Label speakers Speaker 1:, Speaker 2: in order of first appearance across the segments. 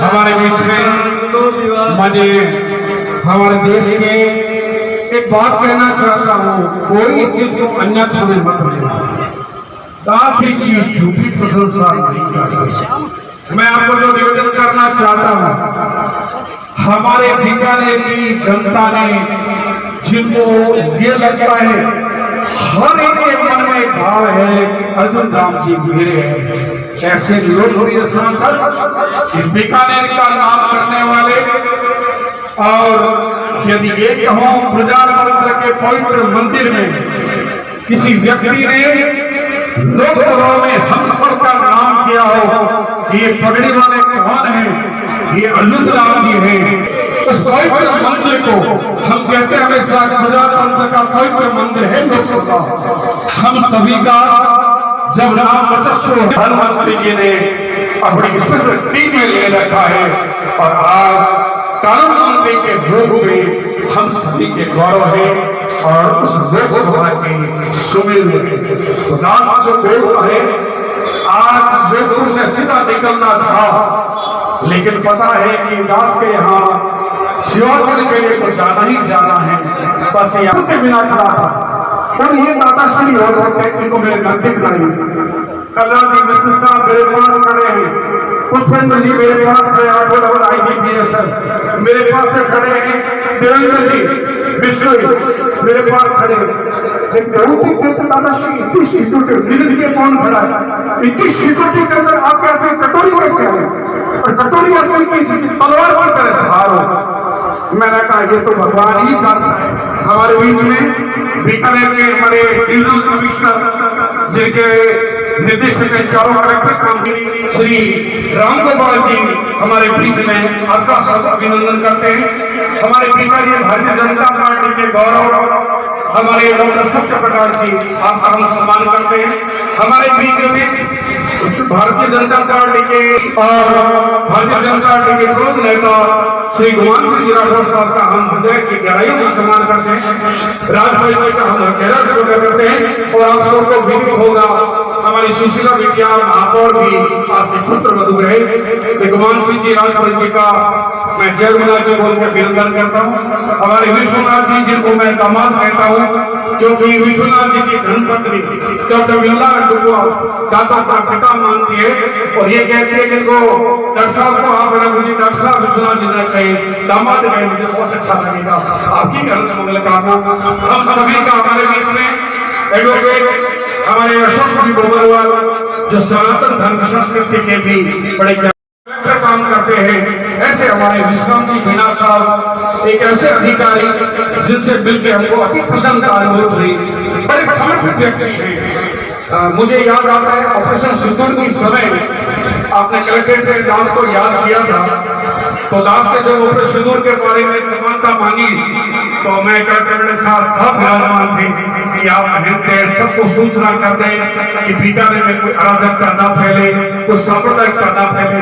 Speaker 1: हमारे बीच में मुझे हमारे देश के एक बात कहना चाहता हूँ, कोई इस चीज को अन्यथा में मत लेना। दास जी की झूठी प्रशंसा नहीं करते। मैं आपको जो निवेदन करना चाहता हूँ, हमारे बीकानेर की जनता ने, जिनको ये लगता है, हर एक के मन में भाव है कि अर्जुन राम जी मेरे हैं, ऐसे लोकप्रिय सांसद बीकानेर का नाम करने वाले, और यदि ये कहूं प्रजातंत्र के पवित्र मंदिर में किसी व्यक्ति ने लोकसभा में हम सबका नाम किया हो, ये पगड़ी वाले कौन है, ये अर्जुन राम जी हैं। उस पवित्र मंदिर को हम कहते हैं हमेशा प्रजातंत्र का पवित्र मंदिर है लोकसभा। हम सभी का जब नाम वर्चस्व प्रधानमंत्री जी ने अपनी स्पेशल टीम में ले रखा है, और आज कानून मंत्री के रूप में हम सभी के गौरव है और उस लोकसभा के सुमेल है। तो दास जो बोलता है, आज जोधपुर से सीधा निकलना था, लेकिन पता है कि दास के यहाँ शिवाचल के लिए तो जाना ही जाना है, बस यहाँ के बिना खड़ा था। और ये दादाश्री हो सकते हैं, इनको मेरे नजदीक नहीं। कल्ला जी मिश्र साहब मेरे पास खड़े हैं, पुष्पेंद्र जी मेरे पास खड़े, आठों IGPS मेरे पास खड़े हैं, देवेंद्र जी विष्णु मेरे पास खड़े हैं। एक बहुत ही कहते दादाश्री इतनी सिक्योरिटी, नीरज के कौन खड़ा है, इतनी सिक्योरिटी के अंदर आप कहते हैं कटोरी कैसे है, और कटोरी असली की तलवार पर करे धारो। मैंने कहा ये तो भगवान ही जानता है। हमारे बीच में बीकानेर के हमारे डिविजनल कमिश्नर, जिनके निर्देशक हैं चारों कलेक्टर काम श्री राम गोपाल जी हमारे बीच में, आपका सब अभिनंदन करते हैं। हमारे बीकानेर भारतीय जनता पार्टी के गौरव हमारे डॉक्टर सत्य प्रकाश जी, आपका हम सम्मान करते हैं। हमारे बीच में भारतीय जनता पार्टी के और भारतीय जनता पार्टी के प्रमुख नेता श्री गुमान सिंह राठौर साहब का हम हृदय की गहराइयों से सम्मान करते हैं। राजभाई जी का हम गहरा स्वीकार करते हैं। और आप सबको विदित होगा, हमारी सुशीला विज्ञान महापौर भी आपके पुत्र मधु रहे। गुमान सिंह जी राजभाई जी का मैं जय गुरुनाथ जी बोलकर अभिनंदन करता हूँ। हमारे विश्वनाथ जी, जिनको मैं दामाद कहता हूँ, क्योंकि विश्वनाथ जी की धर्मपत्नी डॉक्टर विमला को दाता का पिता मानती है, और ये कहती है कि इनको डॉक्टर साहब को आप मुझे डॉक्टर साहब विश्वनाथ जी ने कहे दामाद कहे, मुझे बहुत अच्छा लगेगा। आपकी घर मंगल कामना। हम सभी का हमारे बीच में एडवोकेट हमारे अशोक जी बोबरवाल, जो सनातन धर्म संस्कृति के भी बड़े काम करते हैं। ऐसे हमारे विश्रांति मीना साहब एक ऐसे अधिकारी जिनसे मिलकर हमको अति प्रसन्नता अनुभूत हुई, बड़े समर्पित व्यक्ति हैं। मुझे याद आता है ऑपरेशन सिंदूर के समय आपने कलेक्ट्रेट में दास को याद किया था, तो दास के जब ऑपरेशन सिंदूर के बारे में समानता मांगी, तो मैं कलेक्ट्रेट के साथ सब विराजमान थे कि आप मेहनत है, सबको सूचना कर दें कि बीकानेर में कोई अराजकता न फैले, कोई सांप्रदायिकता न फैले।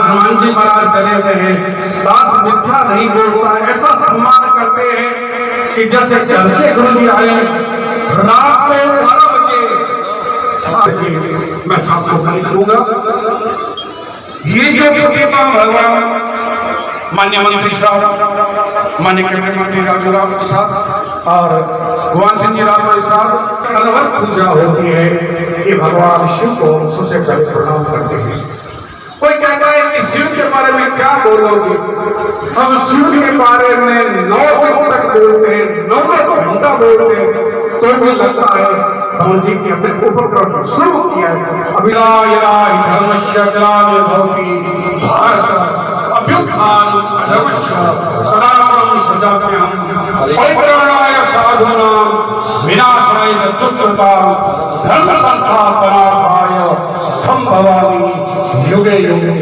Speaker 1: हनुमान जी महाराज करे हुए हैं, दास मिथ्या नहीं बोलता है, ऐसा सम्मान करते हैं कि जैसे घर से गुरु जी आए दूंगा। ये जो प्रतिमा भगवान मान्य मंत्री साहब, मान्य कैबिनेट मंत्री राजूराम प्रसाद और भगवान सिंह जी राजौरी साहब अलग पूजा होती है, ये भगवान शिव को सबसे पहले प्रणाम करते हैं। कोई कहता है कि शिव के बारे में क्या बोलोगे? हम शिव के बारे में 9 दिन तक बोलते हैं, 9 घंटा बोलते हैं, तो भी लगता है भगवान जी की अपने उपक्रम शुरू किया है। अभिलाय धर्मस्य ग्लानिर्भवति भारत अभ्युत्थान अधर्मस्य तदात्मनं सजाम्यहम् परित्राणाय साधूनां विनाशाय दुष्कृतां धर्म संस्थापनार्थाय संभवामि युगे युगे।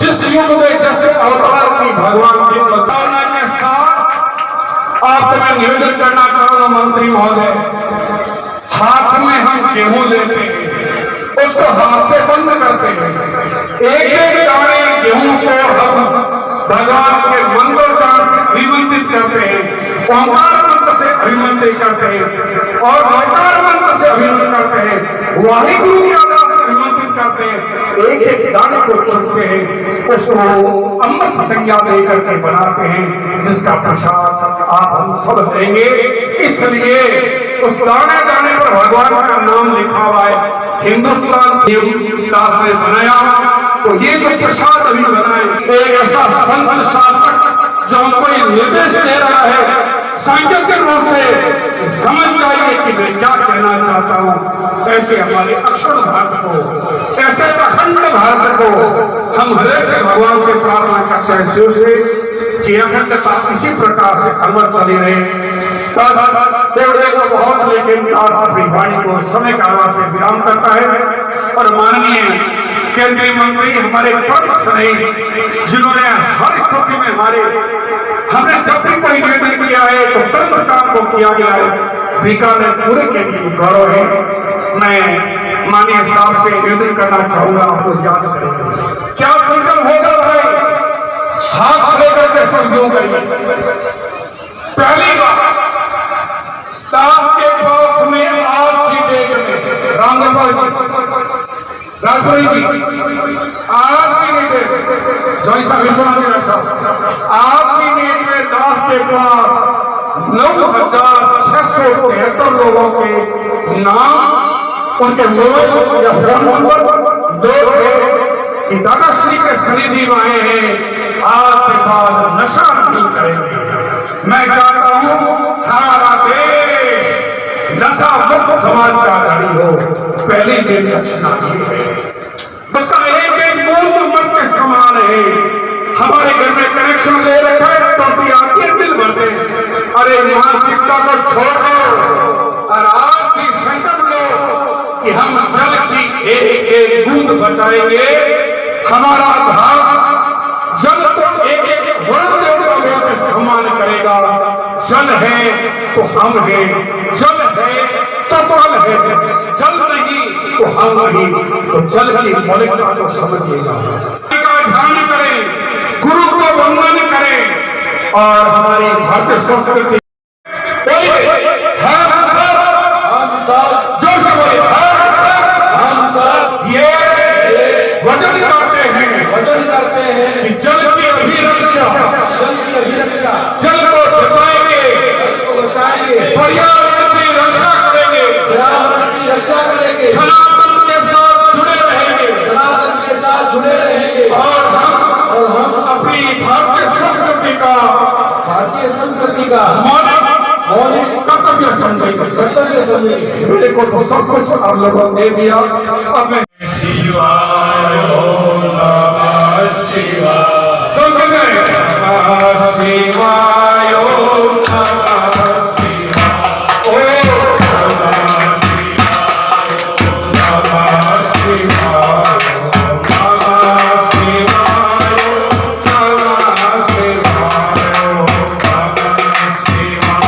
Speaker 1: जिस युग में जैसे अवतार की भगवान की बताने के साथ आपको मैं निवेदन करना चाहूंगा मंत्री महोदय, हाथ में हम गेहूं लेते हैं, उसको हाथ से बंद करते हैं, एक एक दाने गेहूं को हम भगवान के मंत्रोच्चार से अभिमंत्रित करते हैं, ओंकार मंत्र से अभिमंत्रित करते हैं और नौकार मंत्र से अभिमंत्रित करते हैं, वाहिगुरु के आवाज से अभिमंत्रित करते हैं, एक एक दाने को चुनते हैं, उसको अमृत संज्ञा लेकर के बनाते हैं, जिसका प्रसाद आप हम सब देंगे। इसलिए उस दाने दाने पर भगवान का नाम लिखा हुआ है। हिंदुस्तान दास ने बनाया, तो ये जो प्रसाद अभी बनाए, एक ऐसा संत शासक जो हमको ये निर्देश दे रहा है सांकेतिक रूप से, समझ जाइए कि मैं क्या कहना चाहता हूं। ऐसे हमारे अक्षर भारत को, ऐसे अखंड भारत को हम हृदय से भगवान से प्रार्थना करते हैं, शिव से, कि अखंडता इसी प्रकार से अमर चली रहे। देवड़े को बहुत, लेकिन दास अपनी वाणी को समय काल से विराम करता है। और माननीय केंद्रीय मंत्री हमारे परम स्नेही, जिन्होंने हर स्थिति में हमने जब भी कोई निवेदन किया है तो तुरंत काम को किया गया है, बीकानेर पूरे के लिए गौरव है। मैं माननीय साहब से निवेदन करना चाहूंगा, आपको याद करेंगे क्या संकल्प होगा भाई, हाथ लेकर के सहयोग करिए। पहली बार दास के पास में आज की डेट में रामगोपाल जी, राजौरी जी, आज की डेट में जॉय साहब, विश्वनाथ साहब, आज की डेट में दास के पास 9,673 लोगों के नाम, उनके मोबाइल या फोन नंबर दो कि दादाश्री के सनिधि में आए हैं, आज के बाद नशा नहीं करेंगे। मैं चाहता हूं हमारा देश नशा मुक्त समाज का गाड़ी हो, पहली दिन रचना की है, उसका एक एक बूंद मत के समान है। हमारे घर में कनेक्शन ले रखा है, टोटी आती है, बिल भरते हैं। अरे मानसिकता को छोड़ दो और आज से संकल्प लो कि हम जल की एक एक बूंद बचाएंगे। हमारा भारत जल को एक एक वर्ण देवता के सम्मान करेगा। जल है तो हम हैं, जल है तो बल है, जल नहीं तो हम नहीं। तो जल की मौलिकता को समझिएगा, ध्यान करें, गुरु को वंदन करें और हमारी भारतीय संस्कृति
Speaker 2: वचन करते हैं
Speaker 1: कि जल की अभिरक्षा, जल को बचाएंगे, पर्यावरण की रक्षा करेंगे, सनातन के साथ जुड़े रहेंगे, और हम अपनी भारतीय संस्कृति का मौलिक कर्तव्य समझेंगे। मेरे को तो सब कुछ आप लोगों ने दे दिया। अब मैं शिवाय ओम नमः शिवाय, नमः शिवाय ओम नमः शिवाय, ओम नमः शिवाय, नमः शिवाय, नमः शिवाय, नमः शिवाय, नमः शिवाय।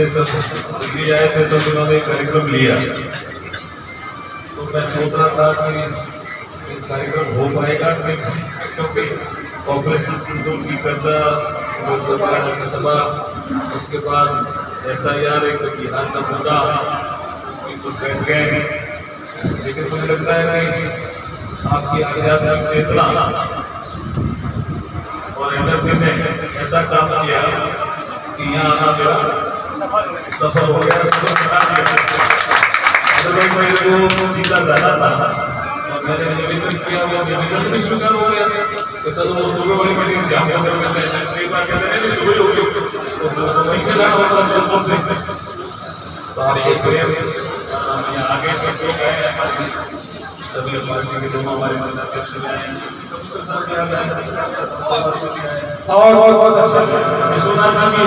Speaker 3: से सब दिल्ली आए थे तो उन्होंने एक कार्यक्रम लिया, तो मैं सोच रहा था कि ये कार्यक्रम हो पाएगा कि, क्योंकि ऑपरेशन सिंदूर की चर्चा लोकसभा राज्यसभा, उसके बाद SIR एक बिहार का मुद्दा, उसकी कुछ बैठ गए, लेकिन मुझे लगता है कि आपकी आध्यात्मिक चेतना और एनर्जी ने ऐसा काम किया कि यहाँ आना मेरा सफल हो गया, मेरे को सीधा जाना था और मैंने निवेदन किया, वो निवेदन भी स्वीकार हो गया कि चलो वो सुबह वाली मीटिंग से हम कई बार कहते हैं सुबह हो गई तो वहीं से जाना होगा जयपुर से, तो आपके प्रेम यहाँ आगे से जो गए सभी पार्टी के दोनों हमारे अध्यक्ष
Speaker 1: और
Speaker 3: विश्वनाथ जी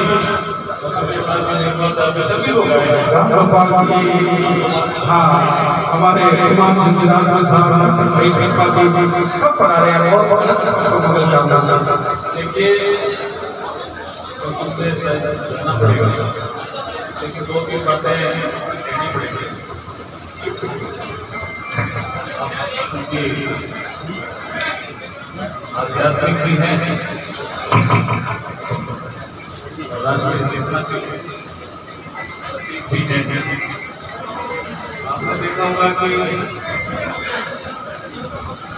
Speaker 3: सभी लोग
Speaker 1: रामगोपाल जी, हाँ हमारे इमाम सिंह साहब, भाई सिंह जी सब बना रहे हैं और
Speaker 3: देखिए उसमें शायद जाना पड़ेगा, लेकिन दो तीन बातें कहनी पड़ेगी क्योंकि आध्यात्मिक भी है, राष्ट्रीय चेतना की भी है। आपने देखा होगा कि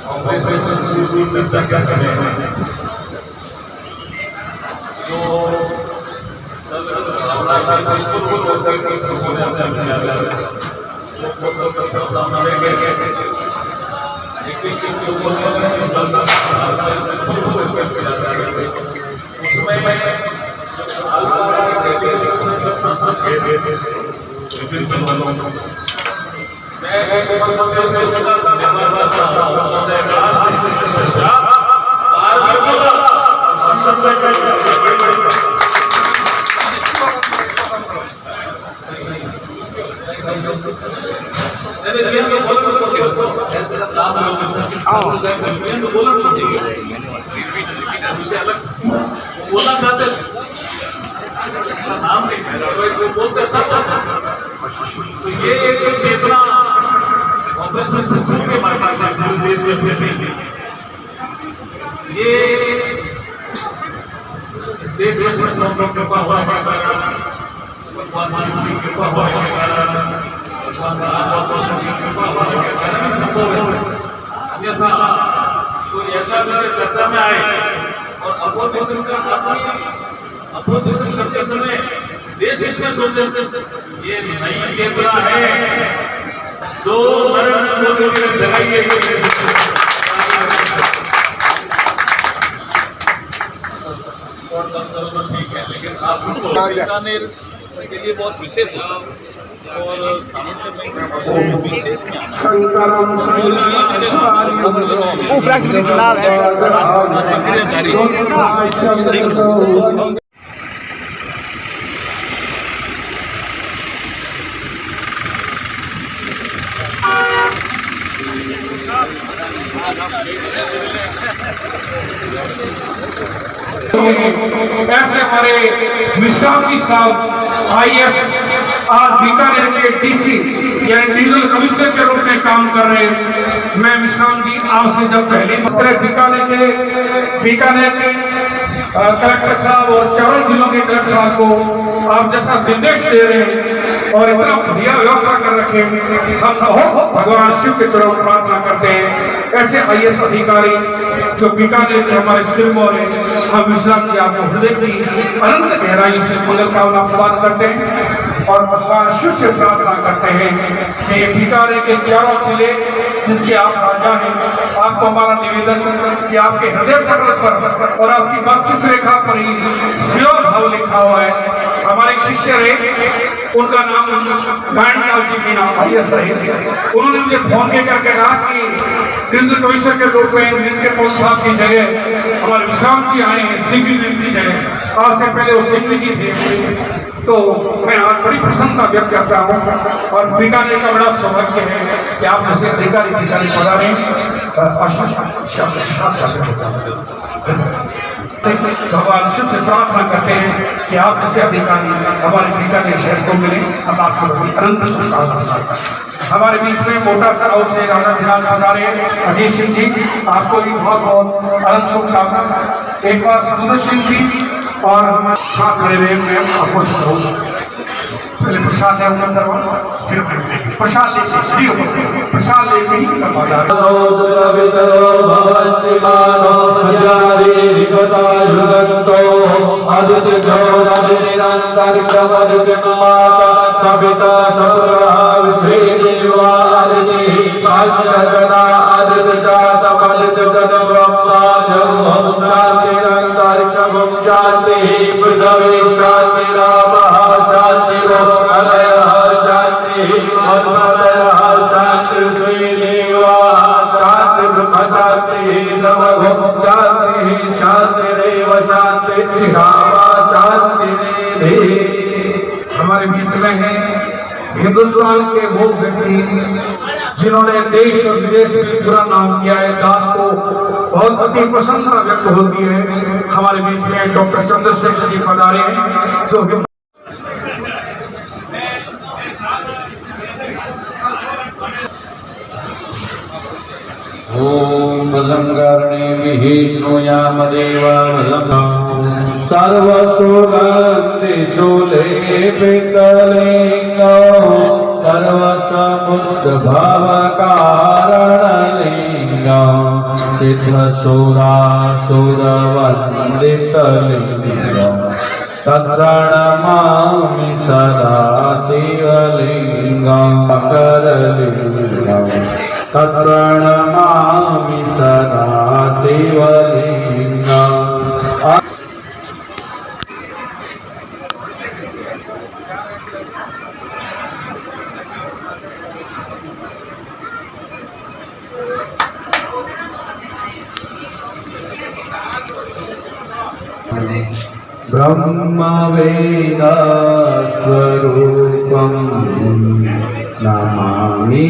Speaker 3: ऑपरेशन सिंदूर चर्चा क्या कर रहे हैं, तो बोलना चाहते नाम नहीं बोलते सब, तो ये एक चेतना ऑपरेशन सिंदूर के माध्यम से पूरे देश में फैली, ये देश में संतों की कृपा होने के कारण, भगवान शिव की कृपा होने के कारण, भगवान राम की कृपा होने के कारण संभव है। अन्यथा कोई ऐसा विषय चर्चा में आए और अपोजिशन करते समय देश हित में सोचे, ये नई चेतना है जो नरेंद्र मोदी जी ने जगाई है। ठीक है, लेकिन आप बीकानेर के लिए बहुत विशेष है और सामर्थ्य में विशेष
Speaker 4: उपराष्ट्रपति चुनाव है।
Speaker 1: ऐसे हमारे विश्राम जी साहब IAS आज बीकानेर के DC यानी डिविजनल कमिश्नर के रूप में काम कर रहे हैं। मैं विश्राम जी आपसे जब पहली बीकानेर के कलेक्टर साहब और चारों जिलों के कलेक्टर साहब को आप जैसा निर्देश दे रहे हैं और इतना बढ़िया व्यवस्था कर रखे, हम बहुत भगवान शिव के चरणों में प्रार्थना करते हैं। ऐसे IAS अधिकारी जो बीकानेर के हमारे सिरमौर हैं, हम विश्राम जी आपको हृदय की अनंत गहराई से मंगल कामना प्रदान करते हैं और भगवान शिव से प्रार्थना करते हैं कि बीकानेर के चारों जिले जिसके आप राजा हैं, आपको हमारा निवेदन कि आपके हृदय पटल पर और आपकी मस्तिष्क रेखा पर ही शिव भाव लिखा हुआ है। हमारे शिष्य रहे, उनका नाम गांडीलाल जी मीना IAS रहे, उन्होंने मुझे फोन करके कहा कि डिविजनल कमिश्नर के रूप में नीलके पौल साहब की जगह हमारे विश्राम जी आए हैं, सिंह जी की जगह। आज से पहले वो सिंह जी थे, तो मैं आज बड़ी प्रसन्नता व्यक्त करता हूँ और बीकानेर का बड़ा सौभाग्य है कि आप जैसे अधिकारी बीकानेर पधारे। भगवान शिव से प्रार्थना करते हैं कि आप जैसे अधिकारी हमारे बीकानेर शहर को मिले, हम आपको अनंत शुभकामनाएं। हमारे बीच में मोटा सा और से ज्यादा ध्यान बना रहे हैं अजीत सिंह जी, आपको भी बहुत बहुत अनंत शुभकामनाएं। एक बार समुद्र सिंह जी और हमारे साथ खड़े रहे, मैं आपको सुनाऊंगा। पहले प्रसाद है उनका दरबार, फिर प्रसाद लेके जी प्रसाद लेके ही करवाना हमारे बीच में है हिंदुस्तान के वो व्यक्ति जिन्होंने देश और विदेश में पूरा नाम किया है, दास को बहुत अति प्रशंसा व्यक्त होती है। हमारे बीच में डॉक्टर चंद्रशेखर जी पधारे हैं जो
Speaker 5: ओम बलंगरणे विष्णुयाम देवा बलंग सर्वसुगंधि शूलेपितलिंग सर्वसमुद्र भव कारणलिंग सिद्धसुरासुरवन्दितलिंग तत्प्रणमामि सदा शिवलिंगं करलिंगं तत्प्रणमामि सदा शिवलिंगं। ब्रह्मवेदस्वरूपं नमामि